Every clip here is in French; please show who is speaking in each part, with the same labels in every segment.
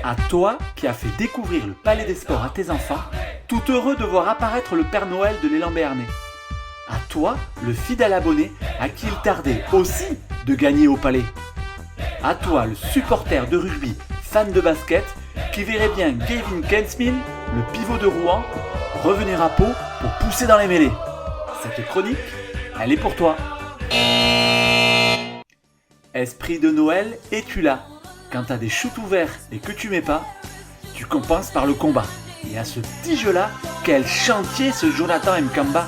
Speaker 1: À toi qui as fait découvrir le Palais des Sports à tes enfants, tout heureux de voir apparaître le Père Noël de l'élan béarnais. À toi, le fidèle abonné à qui il tardait aussi de gagner au Palais. À toi, le supporter de rugby, fan de basket, qui verrait bien Gavin Kensmin, le pivot de Rouen, revenir à Pau pour pousser dans les mêlées. Cette chronique, elle est pour toi. Esprit de Noël, es-tu là? Quand t'as des shoots ouverts et que tu mets pas, tu compenses par le combat. Et à ce petit jeu-là, quel chantier ce Jonathan Mkamba!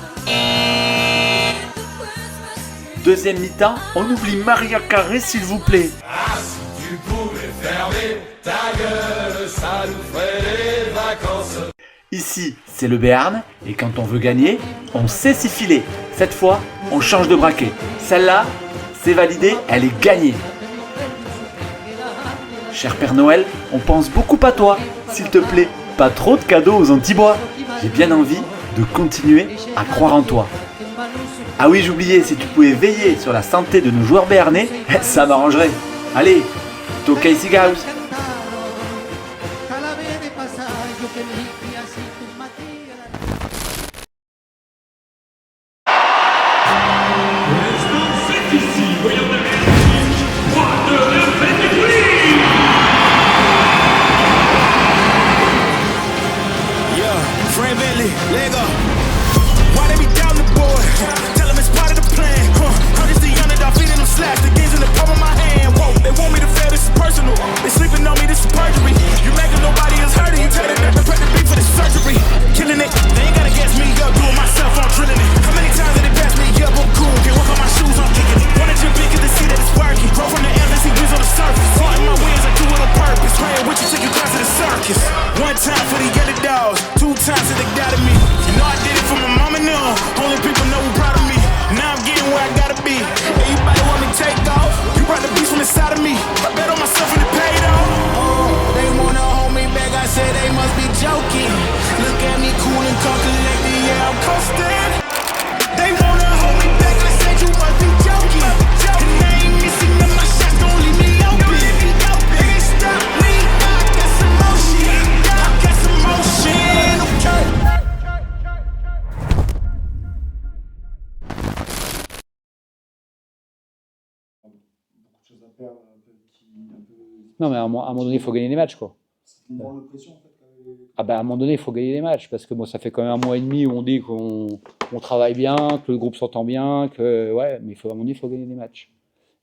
Speaker 1: Deuxième mi-temps, on oublie Maria Carré s'il vous plaît.
Speaker 2: Ah, si tu pouvais fermer ta gueule, ça nous ferait les vacances.
Speaker 1: Ici, c'est le Béarn, et quand on veut gagner, on sait s'y filer. Cette fois, on change de braquet. Celle-là, c'est validé, elle est gagnée. Cher Père Noël, on pense beaucoup à toi. S'il te plaît, pas trop de cadeaux aux Antibois. J'ai bien envie de continuer à croire en toi. Ah oui, j'oubliais, si tu pouvais veiller sur la santé de nos joueurs béarnais, ça m'arrangerait. Allez, toquez ici, Gauss.
Speaker 3: Lego. Why they be down the board? Tell them it's part of the plan. I'm just the underdog feeding them slaps. The game's in the palm of my hand. Whoa, they want me to fail, this is personal. They sleeping on me, this is perjury. You making nobody is hurting. You tell them that they're pregnant for the surgery. Killing it, they ain't gotta gas me up. Doing myself, I'm drilling it. How many times did they pass me up? I'm cool. Can't walk on my shoes, I'm kicking it. Wanna jump in, cause they see that it's working. Grow from the air, they see wheels on the surface. Fought in my wings, I do it on purpose. Playing with you, take you down to the circus. One time for the yellow dogs. Two times that they doubted me. You know I did it for my mama now. Only people know who proud of me. Now I'm getting where I gotta be. Everybody want me to take off. You brought the beast from inside of me. I bet on myself and it paid off. Oh, they wanna hold me back. I said they must be joking. Look at me cool and calm, collected. Yeah, I'm coasting. They wanna hold me back. I said you must be joking. And they ain't missing none of my shots. Don't leave me open. They can't stop me. I got some motion. I got some motion. Okay.
Speaker 4: Non, mais à un moment donné, il faut gagner des matchs, quoi. Ah ben, à un moment donné, il faut gagner des matchs, parce que bon, ça fait quand même un mois et demi où on dit qu'on travaille bien, que le groupe s'entend bien, que ouais, mais à un moment donné, il faut gagner des matchs.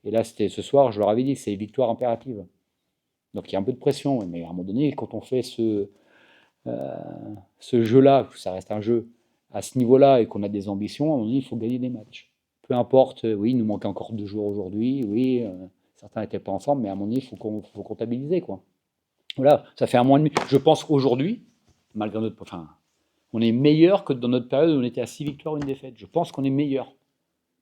Speaker 4: Et là, c'était ce soir, je leur avais dit, c'est victoire impérative. Donc il y a un peu de pression, mais à un moment donné, quand on fait ce jeu-là, ça reste un jeu à ce niveau-là et qu'on a des ambitions, à un moment donné, il faut gagner des matchs. Peu importe, oui, il nous manque encore 2 joueurs aujourd'hui, oui, certains n'étaient pas en forme, mais à un moment donné, il faut comptabiliser, quoi. Voilà, ça fait un mois et demi. Je pense qu'aujourd'hui, malgré on est meilleur que dans notre période où on était à 6 victoires, 1 défaite. Je pense qu'on est meilleur.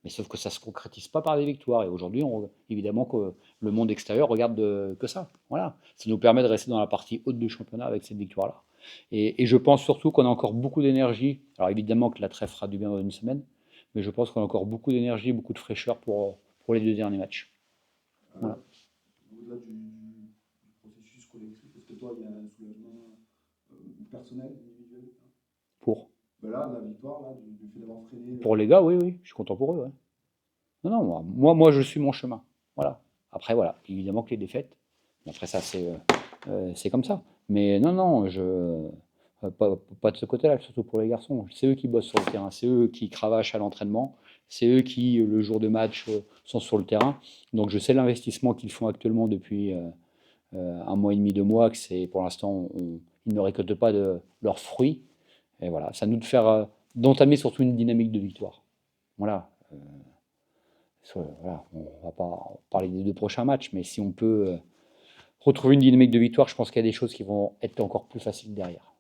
Speaker 4: Mais sauf que ça ne se concrétise pas par des victoires. Et aujourd'hui, évidemment que le monde extérieur regarde que ça. Voilà. Ça nous permet de rester dans la partie haute du championnat avec cette victoire-là. Et je pense surtout qu'on a encore beaucoup d'énergie. Alors évidemment que la trêve fera du bien dans 1 semaine, mais je pense qu'on a encore beaucoup d'énergie, beaucoup de fraîcheur pour les 2 derniers matchs. Voilà.
Speaker 5: Au-delà du processus collectif, est-ce que toi, il y a un soulagement personnel, individuel?
Speaker 4: Pour
Speaker 5: Là, la victoire, là, du fait d'avoir freiné...
Speaker 4: Pour les gars, oui, je suis content pour eux. Ouais. Non, moi, je suis mon chemin. Voilà. Après, voilà, évidemment que les défaites, après ça, c'est comme ça. Mais non, pas de ce côté-là, surtout pour les garçons. C'est eux qui bossent sur le terrain, c'est eux qui cravachent à l'entraînement, c'est eux qui, le jour de match, sont sur le terrain. Donc je sais l'investissement qu'ils font actuellement depuis 1 mois et demi, 2 mois, que c'est pour l'instant, ils ne récoltent pas de leurs fruits. Et voilà, c'est à nous de faire, d'entamer surtout une dynamique de victoire. Voilà. Voilà, on ne va pas parler des 2 prochains matchs, mais si on peut retrouver une dynamique de victoire, je pense qu'il y a des choses qui vont être encore plus faciles derrière.